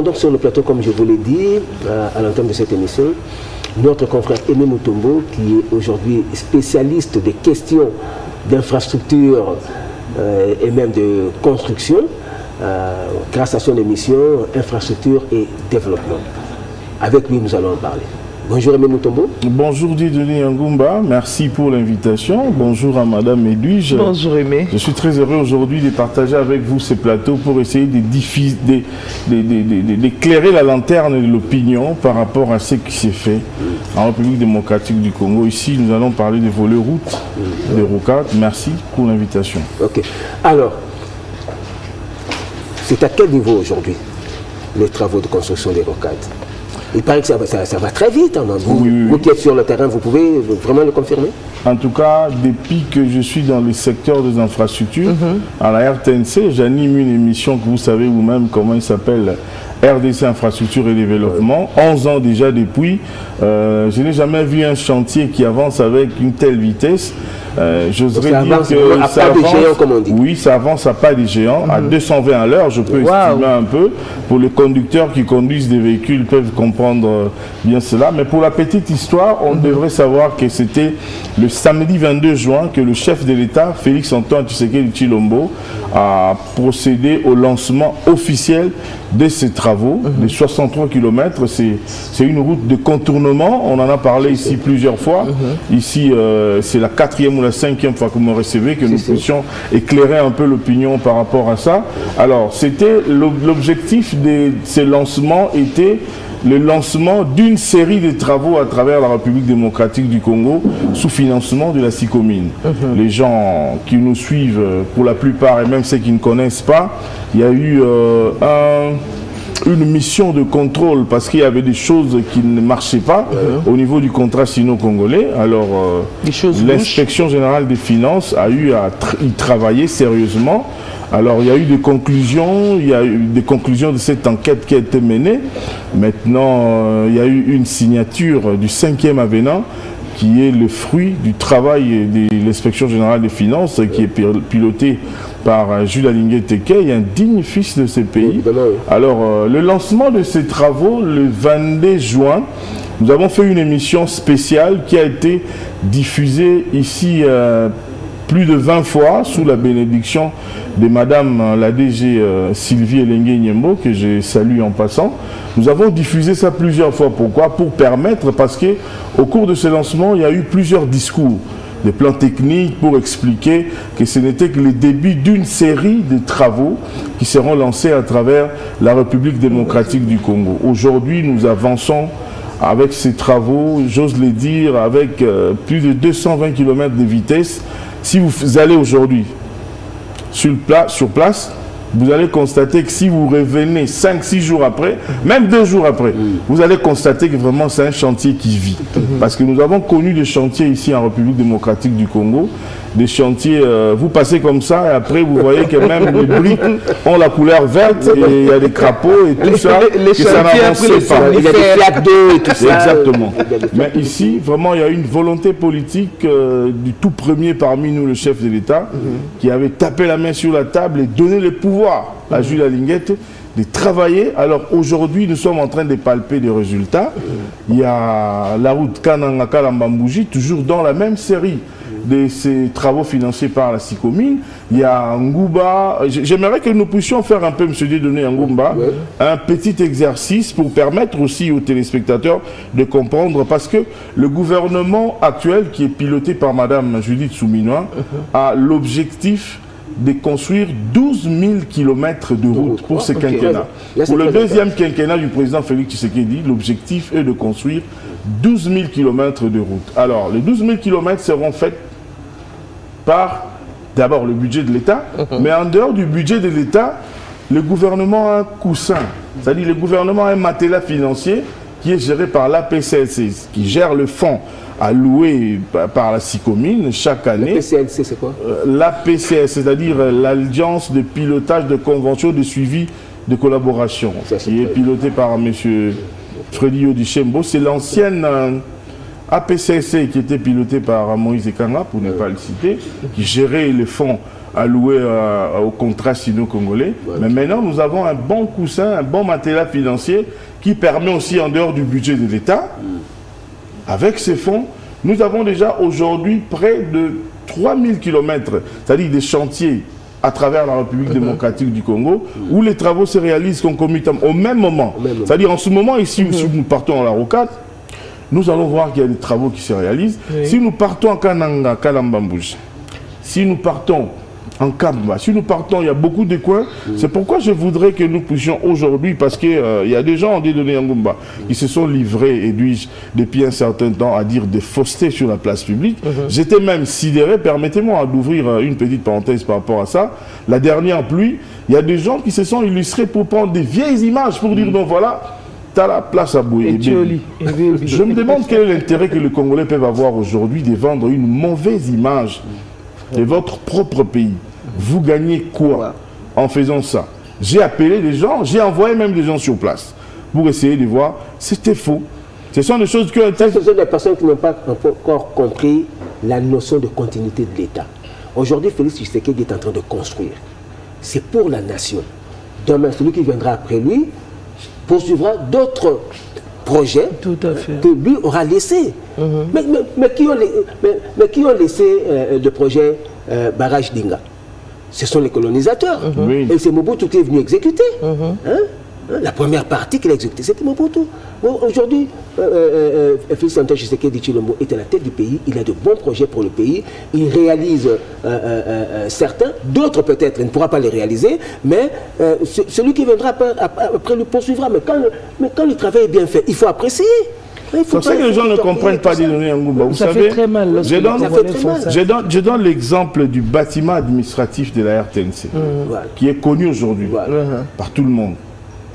Donc sur le plateau, comme je vous l'ai dit, à l'entame de cette émission, notre confrère Aimé Mutombo, qui est aujourd'hui spécialiste des questions d'infrastructure et même de construction, grâce à son émission Infrastructure et Développement. Avec lui, nous allons en parler. Bonjour Aimé Mutombo. Bonjour Dieudonné Ngumba, merci pour l'invitation. Bonjour à Madame Edwige. Bonjour Aimé. Je suis très heureux aujourd'hui de partager avec vous ces plateaux pour essayer d'éclairer la lanterne de l'opinion par rapport à ce qui s'est fait en République démocratique du Congo. Ici, nous allons parler des volets routes, des rocades. Merci pour l'invitation. Ok. Alors, c'est à quel niveau aujourd'hui les travaux de construction des rocades? Il paraît que ça va très vite. Hein. Vous qui êtes sur le terrain, vous pouvez vraiment le confirmer? En tout cas, depuis que je suis dans le secteur des infrastructures, à la RTNC, j'anime une émission que vous savez vous-même comment il s'appelle, RDC Infrastructure et Développement. 11 ans déjà depuis. Je n'ai jamais vu un chantier qui avance avec une telle vitesse. J'oserais dire que ça avance, géant, comme on dit. Oui, ça avance à pas des géants, à 220 à l'heure, je peux estimer un peu. Pour les conducteurs qui conduisent des véhicules, peuvent comprendre bien cela. Mais pour la petite histoire, on devrait savoir que c'était le samedi 22 juin que le chef de l'État, Félix-Antoine Tshisekedi Tshilombo, a procédé au lancement officiel de ces travaux, de 63 km. C'est une route de contournement, on en a parlé ici plusieurs fois. Ici, c'est la 4e ou la 5e fois que vous me recevez, que nous puissions éclairer un peu l'opinion par rapport à ça. Alors, c'était l'objectif de ces lancements était le lancement d'une série de travaux à travers la République démocratique du Congo sous financement de la SICOMINE. Les gens qui nous suivent, pour la plupart, et même ceux qui ne connaissent pas, il y a eu une mission de contrôle parce qu'il y avait des choses qui ne marchaient pas au niveau du contrat sino-congolais. Alors, l'inspection générale des finances a eu à y travailler sérieusement. Alors, il y a eu des conclusions, de cette enquête qui a été menée. Maintenant, il y a eu une signature du 5e avenant qui est le fruit du travail de l'inspection générale des finances qui est piloté par Jules Alingué Teke, un digne fils de ce pays. Alors, le lancement de ces travaux, le 22 juin, nous avons fait une émission spéciale qui a été diffusée ici plus de 20 fois sous la bénédiction de Madame la DG Sylvie Elengue Nyembo, que je salue en passant. Nous avons diffusé ça plusieurs fois. Pourquoi? Pour permettre, parce qu'au cours de ce lancement, il y a eu plusieurs discours, des plans techniques pour expliquer que ce n'était que le début d'une série de travaux qui seront lancés à travers la République démocratique du Congo. Aujourd'hui, nous avançons avec ces travaux, j'ose le dire, avec plus de 220 km de vitesse. Si vous allez aujourd'hui sur place, vous allez constater que si vous revenez 5-6 jours après, même 2 jours après, vous allez constater que vraiment c'est un chantier qui vit. Parce que nous avons connu des chantiers ici en République démocratique du Congo, des chantiers, vous passez comme ça et après vous voyez que même les briques ont la couleur verte et il y a des crapauds et tout ça, que ça n'avance pas. Il y a des flaques d'eau et tout ça. Exactement. Mais ici, vraiment, il y a une volonté politique du tout premier parmi nous, le chef de l'État, qui avait tapé la main sur la table et donné le pouvoir à Jules Alinguette de travailler. Alors aujourd'hui, nous sommes en train de palper des résultats. Il y a la route Kananga-Kalambambouji, toujours dans la même série de ces travaux financés par la SICOMINE. Il y a Ngouba. J'aimerais que nous puissions faire un peu, M. Dieudonné Ngumba, un petit exercice pour permettre aussi aux téléspectateurs de comprendre, parce que le gouvernement actuel, qui est piloté par Mme Judith Souminois, a l'objectif de construire 12 000 km de route pour ce quinquennat. Pour le deuxième quinquennat du président Félix Tshisekedi, l'objectif est de construire 12 000 km de route. Alors, les 12 000 km seront faits par, d'abord, le budget de l'État, mais en dehors du budget de l'État, le gouvernement a un coussin, c'est-à-dire le gouvernement a un matelas financier qui est géré par l'APCLC, qui gère le fonds alloué par la SICOMINE chaque année. L'APCLC, c'est quoi? L'APCLC, c'est-à-dire l'Alliance de pilotage de conventions de suivi de collaboration, qui est pilotée par M. Freddy Odichembo. C'est l'ancienne APCLC qui était pilotée par Moïse Ekanga, pour ne pas le citer, qui gérait les fonds alloués au contrat sino-congolais. Ouais. Mais maintenant, nous avons un bon coussin, un bon matériel financier qui permet aussi, en dehors du budget de l'État, avec ces fonds, nous avons déjà aujourd'hui près de 3000 km, c'est-à-dire des chantiers à travers la République démocratique du Congo, où les travaux se réalisent concomitamment au même moment. C'est-à-dire en ce moment, ici, si nous partons à la Rocade, nous allons voir qu'il y a des travaux qui se réalisent. Oui. Si nous partons en Kananga, Kalambambouj, si nous partons en Kamba, si nous partons, il y a beaucoup de coins. C'est pourquoi je voudrais que nous puissions aujourd'hui, parce qu'il y a des gens en Dédoné Yangumba qui se sont livrés, et depuis un certain temps, à dire des faussetés sur la place publique. J'étais même sidéré, permettez-moi d'ouvrir une petite parenthèse par rapport à ça. La dernière pluie, il y a des gens qui se sont illustrés pour prendre des vieilles images, pour dire, non voilà, t'as la place à bouiller. Je me demande quel est l'intérêt que les Congolais peuvent avoir aujourd'hui de vendre une mauvaise image de votre propre pays. Vous gagnez quoi en faisant ça? J'ai appelé des gens, j'ai envoyé même des gens sur place pour essayer de voir. C'était faux. Ce sont des choses que... Ce sont des personnes qui n'ont pas encore compris la notion de continuité de l'État. Aujourd'hui, Félix Tshisekedi est en train de construire. C'est pour la nation. Demain, celui qui viendra après lui poursuivra d'autres projets que lui aura laissés. Mais qui ont laissé le projet barrage d'Inga? Ce sont les colonisateurs. Et c'est Mobutu qui est venu exécuter. La première partie qu'il a exécutée, c'était Mobutu. Bon, aujourd'hui, Félix Antoine Tshisekedi Tshilombo est à la tête du pays. Il a de bons projets pour le pays. Il réalise certains. D'autres, peut-être, il ne pourra pas les réaliser. Mais celui qui viendra après lui poursuivra. Mais quand le travail est bien fait, il faut apprécier. C'est pour ça que les gens ne comprennent pas des données en Ngumba. Vous savez, je donne l'exemple du bâtiment administratif de la RTNC, qui est connu aujourd'hui par tout le monde.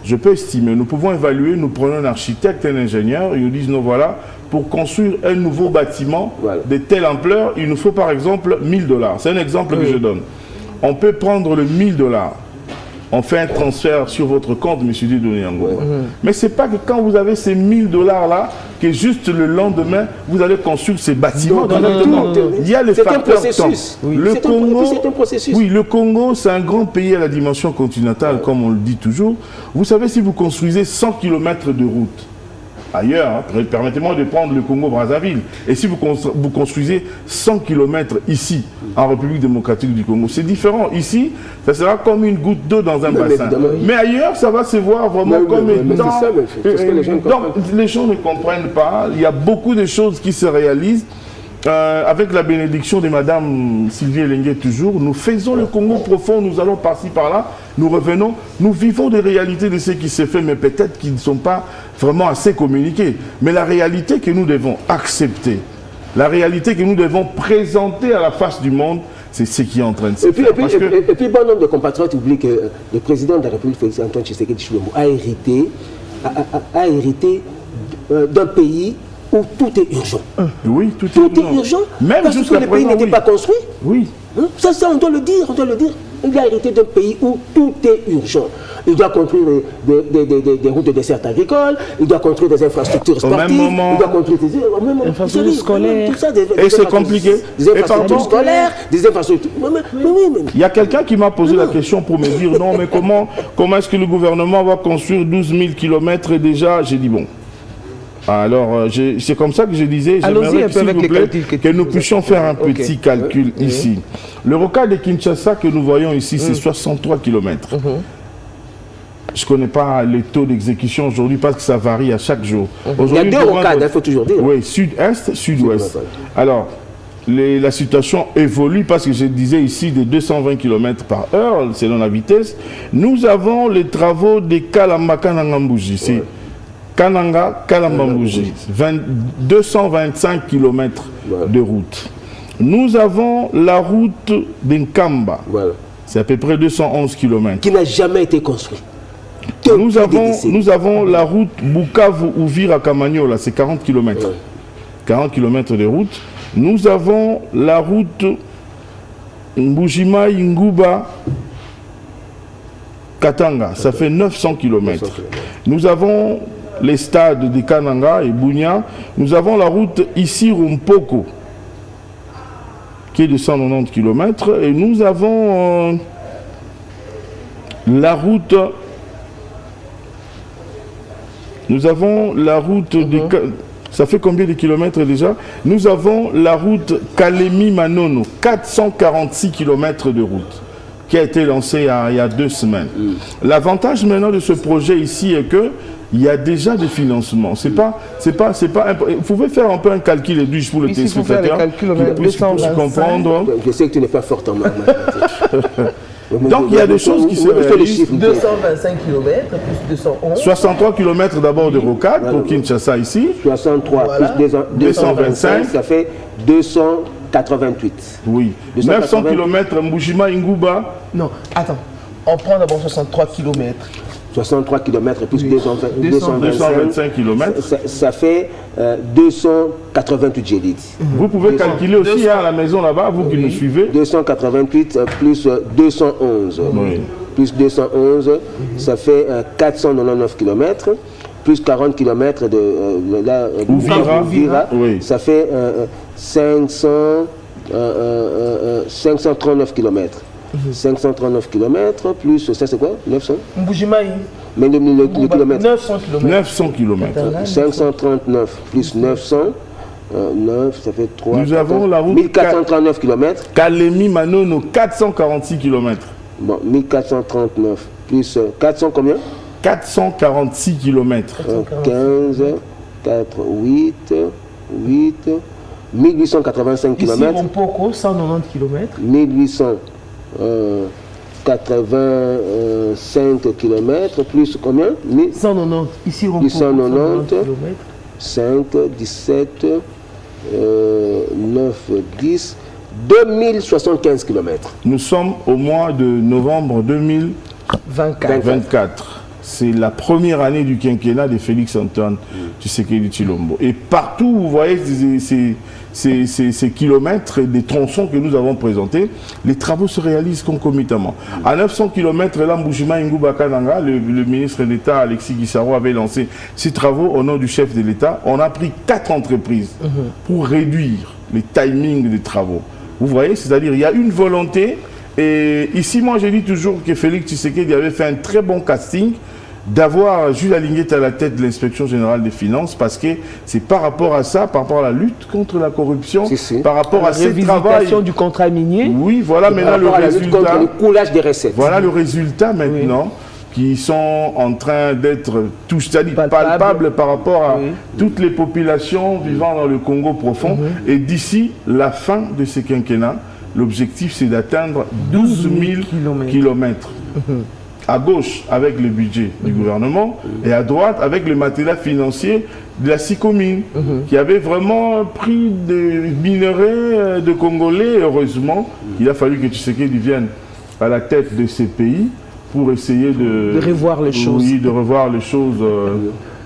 Je peux estimer, nous pouvons évaluer, nous prenons un architecte, un ingénieur, ils nous disent, non voilà, pour construire un nouveau bâtiment de telle ampleur, il nous faut par exemple 1000 $. C'est un exemple que je donne. On peut prendre le 1000 $. On fait un transfert sur votre compte, M. Dieudonné Yangumba. Mais ce n'est pas que quand vous avez ces 1000 $ là, que juste le lendemain, vous allez construire ces bâtiments. Il y a les facteurs temps. Le Congo, c'est un grand pays à la dimension continentale, comme on le dit toujours. Vous savez, si vous construisez 100 km de route, ailleurs, permettez-moi de prendre le Congo-Brazzaville. Et si vous construisez 100 km ici, en République démocratique du Congo, c'est différent. Ici, ça sera comme une goutte d'eau dans un bassin. Mais ailleurs, ça va se voir vraiment comme étant... Donc, les gens ne comprennent pas. Il y a beaucoup de choses qui se réalisent. Avec la bénédiction de Madame Sylvie Elengue toujours, nous faisons le Congo profond, nous allons par-ci par-là, nous revenons, nous vivons des réalités de ce qui s'est fait, mais peut-être qu'ils ne sont pas vraiment assez communiqués. Mais la réalité que nous devons accepter, la réalité que nous devons présenter à la face du monde, c'est ce qui est en train de se faire. Et puis, bon nombre de compatriotes oublient que le président de la République, Félix Antoine Tshisekedi Tshilombo, a hérité d'un pays où tout est urgent. Oui, tout est urgent. Même parce que le pays n'était pas construit. Oui. Ça, on doit le dire, Il a hérité d'un pays où tout est urgent. Il doit construire des routes de dessert agricole, il doit construire des infrastructures sportives, il doit construire des infrastructures scolaires. Et c'est compliqué. Des infrastructures scolaires, des infrastructures... Il y a quelqu'un qui m'a posé la question pour me dire, non, mais comment est-ce que le gouvernement va construire 12 000 km et déjà, j'ai dit, bon. Alors, c'est comme ça que je disais, j'aimerais que nous puissions faire un petit calcul ici. Le rocade de Kinshasa que nous voyons ici, c'est 63 km. Je ne connais pas les taux d'exécution aujourd'hui parce que ça varie à chaque jour. Il y a deux rocades, il faut toujours dire. Oui, sud-est, sud-ouest. Alors, la situation évolue parce que je disais ici de 220 km par heure, selon la vitesse. Nous avons les travaux de Kalamaka Nangambouji ici. Kananga, Kalambambouji, 225 km de route. Nous avons la route d'Nkamba, c'est à peu près 211 km. Qui n'a jamais été construite. Nous avons la route Bukavu-Uvira-Kamanyola, c'est 40 km. 40 km de route. Nous avons la route Mbujima-Inguba, Katanga, ça fait 900 km. Nous avons les stades de Kananga et Bunia. Nous avons la route ici Rumpoko, qui est de 190 km. Et nous avons la route... Nous avons la route de... Ça fait combien de kilomètres déjà? Nous avons la route Kalemi-Manono, 446 km de route, qui a été lancée il y a 2 semaines. L'avantage maintenant de ce projet ici est que il y a déjà des financements. Vous pouvez faire un peu un calcul juste pour le téléspectateur qui puisse comprendre. Je sais que tu n'es pas fort en mathématiques. Donc il y a des choses qui se réalisent. 225 km plus 211. 63 km d'abord de rocade pour Kinshasa ici. 63 voilà. Plus 225, ça fait 288. Oui. 900 km Mbushima Ingouba. Non, attends. On prend d'abord 63 km. 63 km plus 225 km. Ça fait 288, j'ai dit. Vous pouvez calculer aussi à la maison là-bas, vous qui nous suivez. 288 plus 211. Oui. Plus 211, ça fait 499 km. Plus 40 km de Ouvira, oui. Ça fait 539 km. 539 km plus, ça c'est quoi? 900 Mbujimaï. Mais le kilomètre 900 km. 900 km. 539 plus 900, 9, ça fait 3. Nous avons la route 1439 km. Kalemi-Manono, 446 km. Bon, 1439 plus 400 combien? 446 km. 15, 4, 8, 1885 km. Ici, Rompoko, 190 km. 1885 km plus combien? 190. Ici, Rompoko, 190 km. 5, 17, 9, 10, 2075 km. Nous sommes au mois de novembre 2024. C'est la première année du quinquennat de Félix Antoine Tshisekedi Tshilombo. Et partout, vous voyez ces kilomètres et des tronçons que nous avons présentés, les travaux se réalisent concomitamment. À 900 km, là, Mbushima Ingouba Kananga, le ministre d'État Alexis Gisaro avait lancé ces travaux au nom du chef de l'État. On a pris 4 entreprises pour réduire les timings des travaux. Vous voyez, c'est-à-dire il y a une volonté. Et ici, moi, je dis toujours que Félix Tshisekedi avait fait un très bon casting d'avoir Jules Alinguet à la tête de l'inspection générale des finances, parce que c'est par rapport à ça, par rapport à la lutte contre la corruption, par rapport à ce travail du contrat minier. Oui, voilà maintenant le résultat. Contre le coulage des recettes. Voilà le résultat maintenant. Qui sont en train d'être palpables par rapport à toutes les populations vivant dans le Congo profond. Et d'ici la fin de ce quinquennat, l'objectif c'est d'atteindre 12 000 kilomètres. À gauche avec le budget du gouvernement et à droite avec le matériel financier de la SICOMINE qui avait vraiment pris des minerais de Congolais. Heureusement, il a fallu que Tshisekedi vienne à la tête de ces pays pour essayer de revoir les choses. Oui, de revoir les choses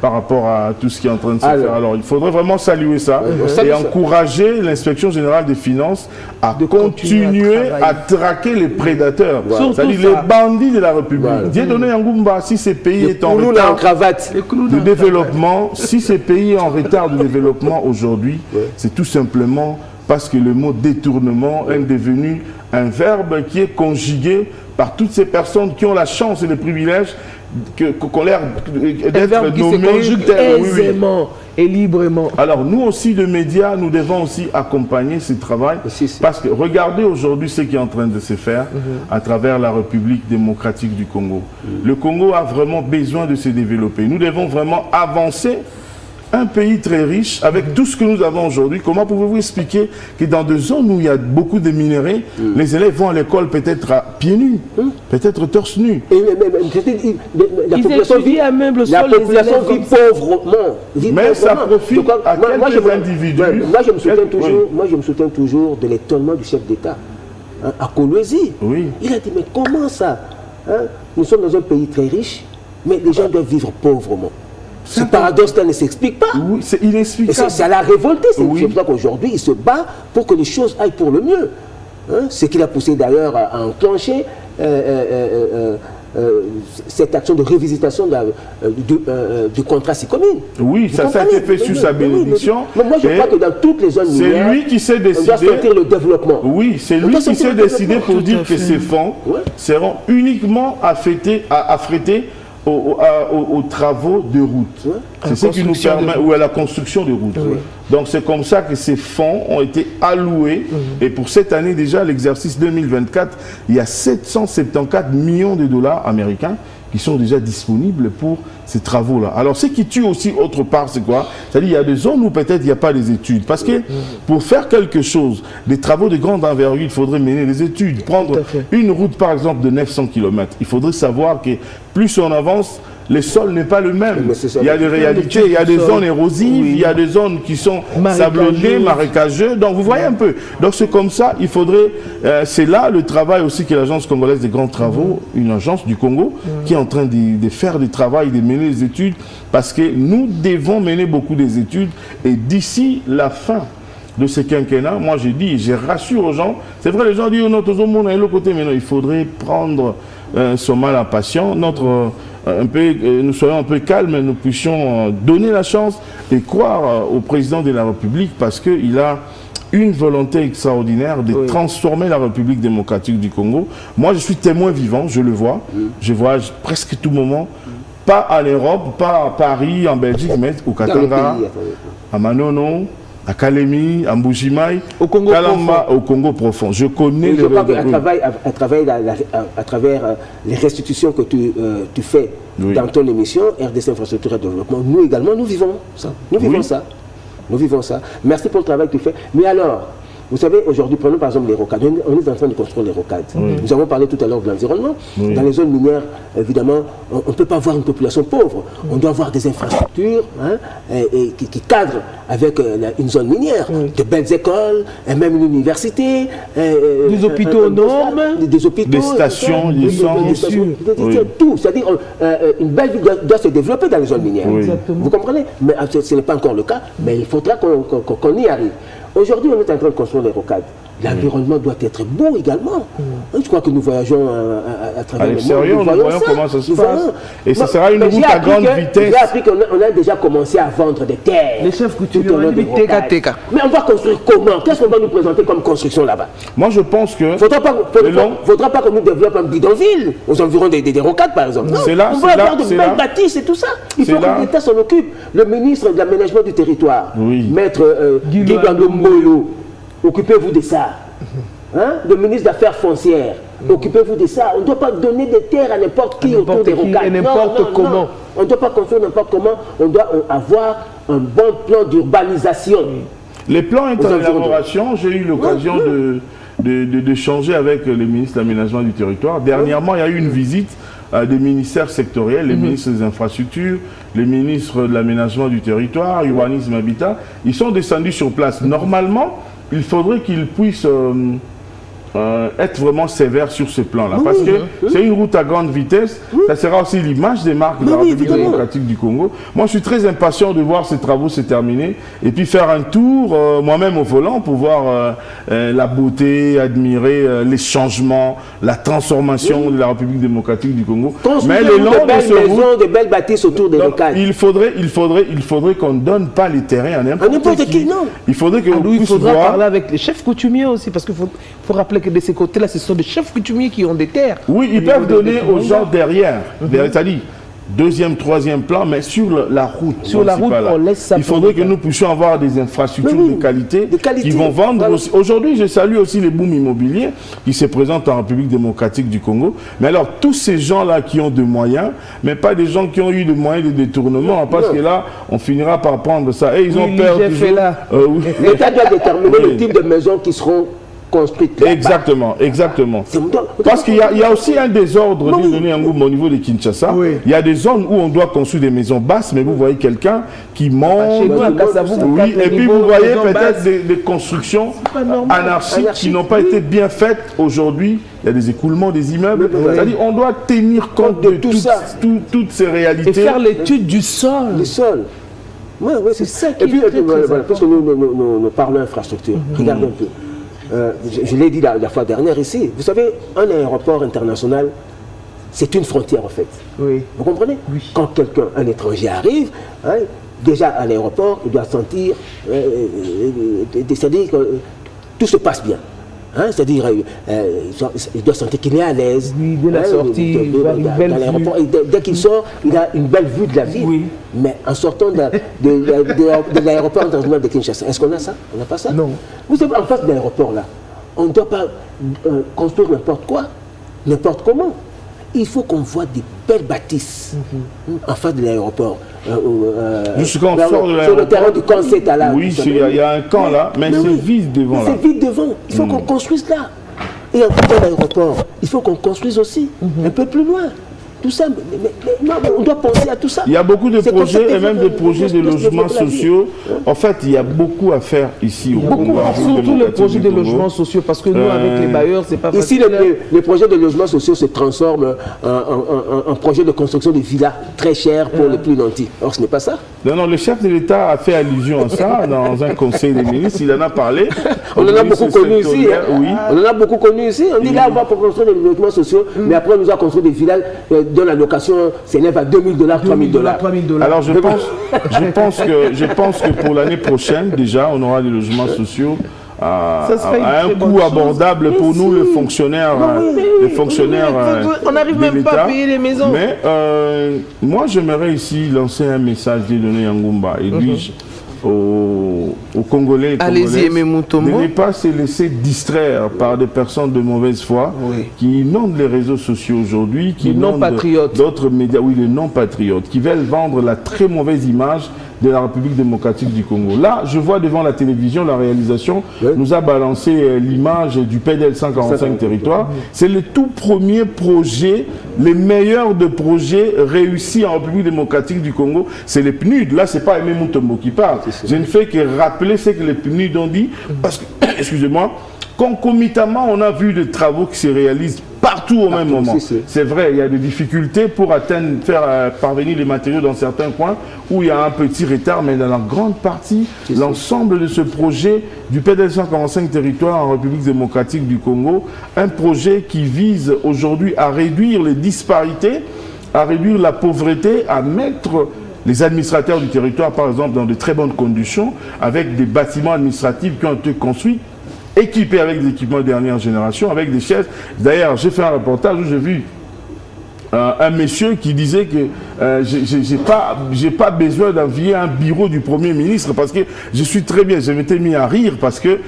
par rapport à tout ce qui est en train de se faire. Alors, il faudrait vraiment saluer ça et encourager l'inspection générale des finances à continuer à traquer les prédateurs, c'est-à-dire les bandits de la République. Dieudonné Ngumba, si ces pays est en retard de développement, si ces pays est en retard de développement aujourd'hui, c'est tout simplement parce que le mot détournement est devenu un verbe qui est conjugué par toutes ces personnes qui ont la chance et le privilège qu'on l'air d'être nommés aisément et librement. Alors nous aussi de médias, nous devons aussi accompagner ce travail parce que regardez aujourd'hui ce qui est en train de se faire à travers la République démocratique du Congo. Le Congo a vraiment besoin de se développer. Nous devons vraiment avancer. Un pays très riche, avec tout ce que nous avons aujourd'hui, comment pouvez-vous expliquer que dans des zones où il y a beaucoup de minerais, les élèves vont à l'école peut-être à pieds nus, peut-être torse nu. La population vit pauvrement. Mais ça profite à quelques individus. Moi, je me souviens toujours de l'étonnement du chef d'État à Kolwezi. Il a dit, mais comment ça? Nous sommes dans un pays très riche, mais les gens doivent vivre pauvrement. Ce paradoxe-là ne s'explique pas. Oui, c'est inexplicable. Ça l'a révolté. C'est pour ça qu'aujourd'hui, il se bat pour que les choses aillent pour le mieux. Ce qui l'a poussé d'ailleurs à enclencher cette action de révisitation du contrat SICOMIN. Oui, ça a été fait sous sa bénédiction. Mais moi, je crois que dans toutes les zones minières, c'est lui qui s'est décidé. On doit sortir le développement. Oui, c'est lui qui s'est décidé pour dire que ces fonds seront uniquement affrétés aux travaux de route. C'est ce qui nous permet, ou à la construction de route. Donc c'est comme ça que ces fonds ont été alloués. Et pour cette année déjà, l'exercice 2024, il y a 774 millions de dollars américains qui sont déjà disponibles pour ces travaux-là. Alors, ce qui tue aussi autre part, c'est quoi? C'est-à-dire qu'il y a des zones où peut-être il n'y a pas les études. Parce que pour faire quelque chose, des travaux de grande envergure, il faudrait mener les études. Prendre une route, par exemple, de 900 km. Il faudrait savoir que plus on avance, le sol n'est pas le même. Il y a des réalités, il y a des zones érosives, il y a des zones qui sont sablonnées, marécageuses. Donc vous voyez un peu. Donc c'est comme ça, il faudrait... c'est là le travail aussi que l'Agence congolaise des grands travaux, une agence du Congo, qui est en train de faire du travail, de mener les études, parce que nous devons mener beaucoup des études. Et d'ici la fin de ce quinquennat, moi j'ai dit, je rassure aux gens, c'est vrai, les gens disent, non, tout le monde est l'autre côté, mais non, il faudrait prendre son mal à patient, nous soyons un peu calmes, nous puissions donner la chance et croire au président de la République, parce qu'il a une volonté extraordinaire de transformer la République démocratique du Congo. Moi, je suis témoin vivant, je le vois. Je vois presque tout moment, pas en Europe, pas à Paris, en Belgique, mais au Katanga, à Manono, à Kalemi, à Mbujimaï, au Congo profond. Je connais je crois à travers les restitutions que tu fais dans ton émission, RDC Infrastructure et Développement, nous également, nous vivons ça. Nous vivons ça. Nous vivons ça. Merci pour le travail que tu fais. Mais alors, vous savez, aujourd'hui, prenons par exemple les rocades. On est en train de construire les rocades. Nous avons parlé tout à l'heure de l'environnement. Dans les zones minières, évidemment, on ne peut pas avoir une population pauvre. On doit avoir des infrastructures qui cadrent avec une zone minière. De belles écoles, et même une université. Des hôpitaux aux normes. Des hôpitaux. Des stations, des centres. Tout. C'est-à-dire, une belle vie doit se développer dans les zones minières. Vous comprenez? Mais ce n'est pas encore le cas, mais il faudra qu'on y arrive. Aujourd'hui, on est en train de construire les rocades. L'environnement doit être beau également. Je crois que nous voyageons à travers le monde. Nous voyons comment ça se passe. Et ce sera une route à grande vitesse. J'ai appris qu'on a déjà commencé à vendre des terres. Les chefs coutumiers ont dit TK. Mais on va construire comment? Qu'est-ce qu'on va nous présenter comme construction là-bas? Moi, je pense que... Faudra pas qu'on nous développe un bidonville aux environs des rocades, par exemple. Non, on va avoir de belles bâtisses et tout ça. Il faut que l'État s'en occupe. Le ministre de l'aménagement du territoire, maître Guy Bandomboyo, occupez-vous de ça. Le ministre des Affaires foncières, occupez-vous de ça. On ne doit pas donner des terres à n'importe qui autour des rocades. N'importe comment. On ne doit pas construire n'importe comment. On doit avoir un bon plan d'urbanisation. Les plans sont en élaboration. J'ai eu l'occasion de changer avec le ministre de l'Aménagement du Territoire. Dernièrement, il y a eu une visite des ministères sectoriels, les ministres des Infrastructures, les ministres de l'Aménagement du Territoire, Urbanisme, Habitat. Ils sont descendus sur place. Normalement, il faudrait qu'ils puissent être vraiment sévères sur ce plan-là. Parce que c'est une route à grande vitesse. Ça sera aussi l'image des marques de la République démocratique du Congo. Moi, je suis très impatient de voir ces travaux se terminer et puis faire un tour, moi-même au volant, pour voir la beauté, admirer les changements, la transformation de la République démocratique du Congo. Mais le long de ces routes, de belles bâtisses autour des locales. Il faudrait qu'on ne donne pas les terrains à n'importe qui. Non. Il faudrait que il faudra parler avec les chefs coutumiers aussi, parce qu'il faut rappeler que de ces côtés-là, ce sont des chefs coutumiers qui ont des terres. Oui, ils peuvent donner aux gens derrière, c'est-à-dire deuxième, troisième plan, mais sur la route. Sur la route, on laisse ça. Il faudrait que nous puissions avoir des infrastructures de qualité qui vont vendre aussi. Aujourd'hui, je salue aussi les booms immobiliers qui se présentent en République démocratique du Congo. Mais alors, tous ces gens-là qui ont des moyens, mais pas des gens qui ont eu des moyens de détournement, parce que là, on finira par prendre ça. Et ils ont peur toujours. L'État doit déterminer le type de maisons qui seront construites. Exactement. Parce qu'il y a aussi un désordre donné au niveau de Kinshasa. Il y a des zones où on doit construire des maisons basses, mais vous voyez quelqu'un qui monte. Et puis vous voyez peut-être des constructions anarchiques qui n'ont pas été bien faites aujourd'hui. Il y a des écoulements des immeubles. C'est-à-dire qu'on doit tenir compte de toutes ces réalités. Et faire l'étude du sol. Du sol. Oui, c'est ça qui est très important. Puisque nous parlons infrastructure, regardez un peu. Je l'ai dit la fois dernière ici, vous savez, un aéroport international c'est une frontière en fait. Oui. Vous comprenez? Oui. Quand quelqu'un, un étranger arrive, hein, déjà à l'aéroport, il doit sentir, c'est-à-dire que tout se passe bien. Hein, c'est-à-dire, il doit sentir qu'il est à l'aise. Oui, dès la sortie, dans l'aéroport. Dès qu'il sort, il a une belle vue de la ville. Oui. Mais en sortant de l'aéroport international de Kinshasa, est-ce qu'on a ça? On n'a pas ça? Non. Vous savez, en face de l'aéroport, là, on ne doit pas construire n'importe quoi, n'importe comment. Il faut qu'on voit des belles bâtisses en face de l'aéroport. Jusqu'en sort de l'aéroport. Sur le terrain du camp CETA là. Oui, il y a un camp là, mais c'est vide devant là. C'est vide devant. Il faut qu'on construise là. Et en quittant l'aéroport, il faut qu'on construise aussi, un peu plus loin. Tout ça, mais on doit penser à tout ça. Il y a beaucoup de projets et même des projets de logements sociaux. En fait, il y a beaucoup à faire ici au Congo. Surtout les projets de logements sociaux, parce que nous, avec les bailleurs, c'est pas facile. Ici, les projets de logements sociaux se transforment en projet de construction de villas très chères pour les plus nantis. Or, ce n'est pas ça. Non, le chef de l'État a fait allusion à ça dans un conseil des ministres. Il en a parlé. On en a beaucoup connu ici. Oui. On en a beaucoup connu ici. On dit là, on va construire des logements sociaux, mais après, on nous a construit des villas dont la location s'élève à $2 000, $3 000. Alors je pense que pour l'année prochaine, déjà, on aura des logements sociaux à un coût abordable pour nous, les fonctionnaires. On n'arrive même pas à payer les maisons. Mais moi, j'aimerais ici lancer un message d'Edonné Yangumba et lui aux Congolais et Congolaises de ne pas se laisser distraire par des personnes de mauvaise foi qui inondent les réseaux sociaux aujourd'hui, qui inondent d'autres médias, les non-patriotes, qui veulent vendre la très mauvaise image de la République démocratique du Congo. Là, je vois devant la télévision, la réalisation nous a balancé l'image du PDL 145 territoires. C'est le tout premier projet, les meilleurs de projets réussis en République démocratique du Congo, c'est les PNUD. Là, c'est pas Aimé Mutombo qui parle. Je ne fais que rappeler ce que les PNUD ont dit, parce que, excusez-moi, concomitamment, on a vu des travaux qui se réalisent partout au même moment. C'est vrai, il y a des difficultés pour faire parvenir les matériaux dans certains coins où il y a un petit retard, mais dans la grande partie, l'ensemble de ce projet du PDL 145 territoires en République démocratique du Congo, un projet qui vise aujourd'hui à réduire les disparités, à réduire la pauvreté, à mettre les administrateurs du territoire, par exemple, dans de très bonnes conditions, avec des bâtiments administratifs qui ont été construits équipés avec des équipements de dernière génération, avec des chaises. D'ailleurs, j'ai fait un reportage où j'ai vu un monsieur qui disait que j'ai pas besoin d'envier un bureau du Premier ministre parce que je suis très bien. Je m'étais mis à rire parce que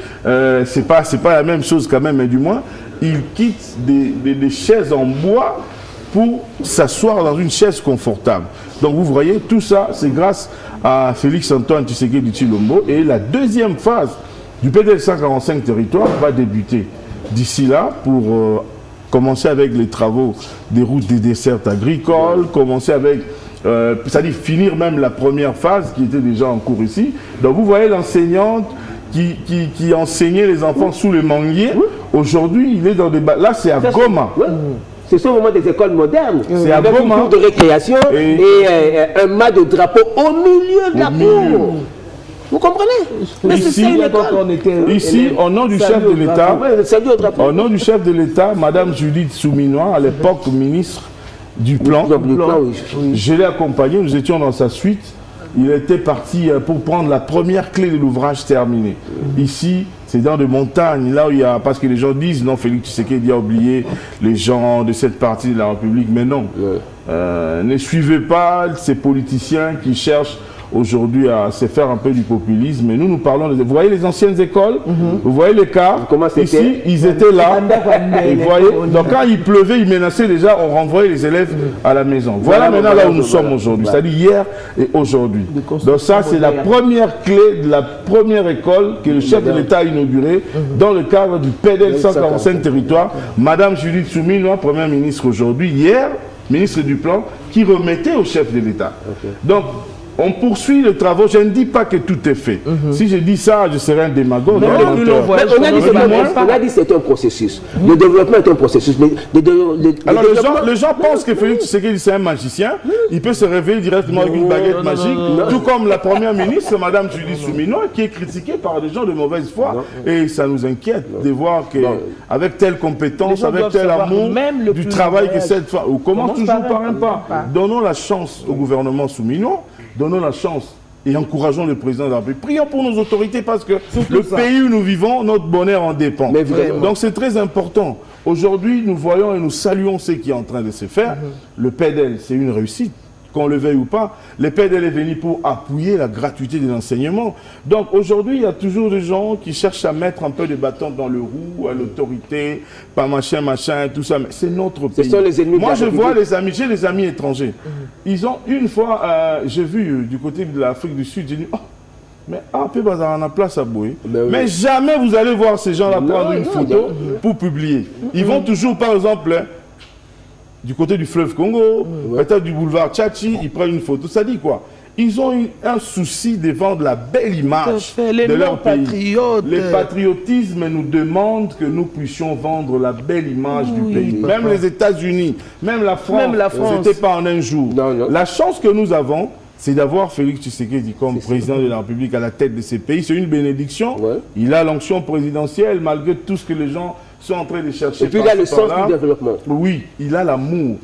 c'est pas la même chose quand même, mais du moins, il quitte des chaises en bois pour s'asseoir dans une chaise confortable. Donc vous voyez, tout ça, c'est grâce à Félix Antoine Tshisekedi Tshilombo. Et la deuxième phase du PDL 145 territoires va débuter d'ici là pour commencer avec les travaux des routes des dessertes agricoles, commencer avec, c'est-à-dire finir même la première phase qui était déjà en cours ici. Donc vous voyez l'enseignante qui enseignait les enfants sous les manguiers. Aujourd'hui, il est dans des... Là, c'est à Goma. Ce sont vraiment des écoles modernes. C'est à avec une cour de récréation et un mât de drapeau au milieu de la cour. Vous comprenez? Mais ici, au nom du chef de l'État, au nom du chef de l'État, Madame Judith Souminois, à l'époque ministre du Plan, je l'ai accompagné, nous étions dans sa suite. Il était parti pour prendre la première clé de l'ouvrage terminé. Ici, c'est dans des montagnes, là où il y a... Parce que les gens disent, non, Félix Tshisekedi a oublié les gens de cette partie de la République. Mais non, ne suivez pas ces politiciens qui cherchent aujourd'hui à se faire un peu du populisme. Mais nous parlons de... Vous voyez les anciennes écoles, vous voyez les cas, ici, ils étaient là. Et vous voyez, donc quand il pleuvait, il menaçait déjà, on renvoyait les élèves à la maison. Voilà maintenant là où nous sommes aujourd'hui, c'est-à-dire hier et aujourd'hui. Donc ça, c'est la première clé de la première école que le chef de l'État a inaugurée dans le cadre du PDL 145 territoires. Madame Judith Souminois, première ministre aujourd'hui, hier, ministre du Plan, qui remettait au chef de l'État. Donc, On poursuit les travaux. Je ne dis pas que tout est fait. Si je dis ça, je serais un démagogue. On a dit que c'est un processus. Le développement est un processus. Alors les gens pensent que Félix Tshisekedi c'est un magicien. Il peut se réveiller directement avec une baguette magique. Tout comme la première ministre, Madame Julie Souminois, qui est critiquée par des gens de mauvaise foi. Et ça nous inquiète de voir qu'avec telle compétence, avec tel amour du travail que cette femme... On commence toujours par un pas. Donnons la chance au gouvernement Souminois. Donnons la chance et encourageons le président de la République. Prions pour nos autorités parce que le pays où nous vivons, notre bonheur en dépend. Donc c'est très important. Aujourd'hui, nous voyons et nous saluons ce qui est en train de se faire. Le PDL, c'est une réussite. Qu'on le veuille ou pas, le PDL est venu pour appuyer la gratuité de l'enseignement. Donc aujourd'hui, il y a toujours des gens qui cherchent à mettre un peu de bâton dans le roue, à l'autorité, pas machin, tout ça. Mais c'est notre pays. Ce sont les ennemis. Moi, je vois les amis, j'ai des amis étrangers. Ils ont une fois, j'ai vu du côté de l'Afrique du Sud, j'ai dit, oh, mais peu bazar, on a place à bouer. Mais jamais vous allez voir ces gens-là prendre une photo pour publier. Ils vont toujours, par exemple, du côté du fleuve Congo, peut-être du boulevard Tchatchi, ils prennent une photo. Ça dit quoi? Ils ont un souci de vendre la belle image de leur pays. Le patriotisme nous demande que nous puissions vendre la belle image du pays. Même les États-Unis, même la France, c'était pas en un jour. La chance que nous avons, c'est d'avoir Félix Tshisekedi comme président de la République à la tête de ces pays. C'est une bénédiction. Il a l'onction présidentielle malgré tout ce que les gens sont en train de chercher. Et puis il a le sens du développement. Oui, il a l'amour.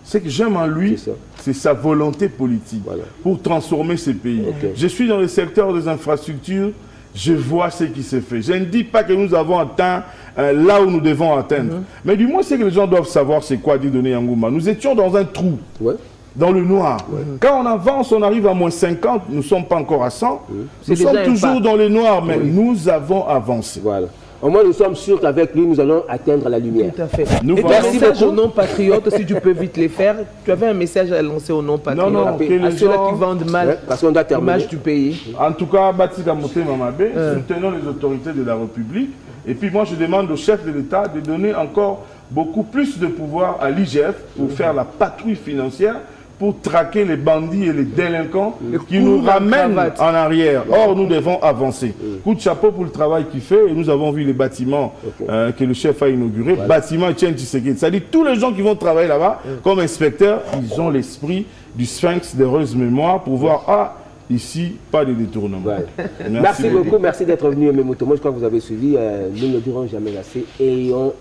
Ce que j'aime en lui, c'est sa volonté politique pour transformer ces pays. Je suis dans le secteur des infrastructures, je vois ce qui se fait. Je ne dis pas que nous avons atteint là où nous devons atteindre. Mais du moins, ce que les gens doivent savoir, c'est quoi dit Denis Yangouma. Nous étions dans un trou. Dans le noir. Quand on avance, on arrive à moins 50, nous ne sommes pas encore à 100. Nous sommes toujours dans le noir, mais nous avons avancé. Au moins, nous sommes sûrs qu'avec lui, nous allons atteindre la lumière. Tout à fait. Et merci beaucoup aux non-patriotes, si tu peux vite les faire. Tu avais un message à lancer aux non-patriotes, à ceux-là qui vendent mal l'image du pays. En tout cas, Batika Moté Mamabé, soutenons les autorités de la République. Et puis moi, je demande au chef de l'État de donner encore beaucoup plus de pouvoir à l'IGF pour faire la patrouille financière, pour traquer les bandits et les délinquants qui nous ramènent en arrière. Or, nous devons avancer. Coup de chapeau pour le travail qu'il fait. Et nous avons vu les bâtiments que le chef a inaugurés. Bâtiment Etienne Tshisekedi. C'est-à-dire tous les gens qui vont travailler là-bas comme inspecteurs, ils ont l'esprit du sphinx d'heureuse mémoire pour voir, ici, pas de détournement. Merci beaucoup, merci d'être venu, Memoto. Moi, je crois que vous avez suivi. Nous ne dirons jamais assez. Ayons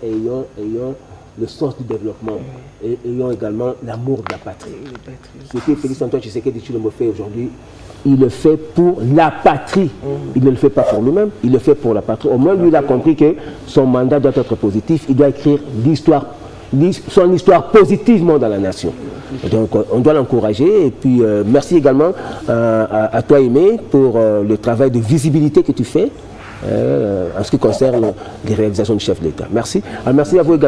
le sens du développement et ayant également l'amour de la patrie. Ce que Félix Antoine Tshisekedi Tshilombo fait aujourd'hui, il le fait pour la patrie. Il ne le fait pas pour lui-même, il le fait pour la patrie. Au moins, lui, il a compris que son mandat doit être positif. Il doit écrire son histoire positivement dans la nation. Donc, on doit l'encourager. Et puis, merci également à toi, Aimé, pour le travail de visibilité que tu fais en ce qui concerne les réalisations du chef de l'État. Merci. Alors, merci à vous également.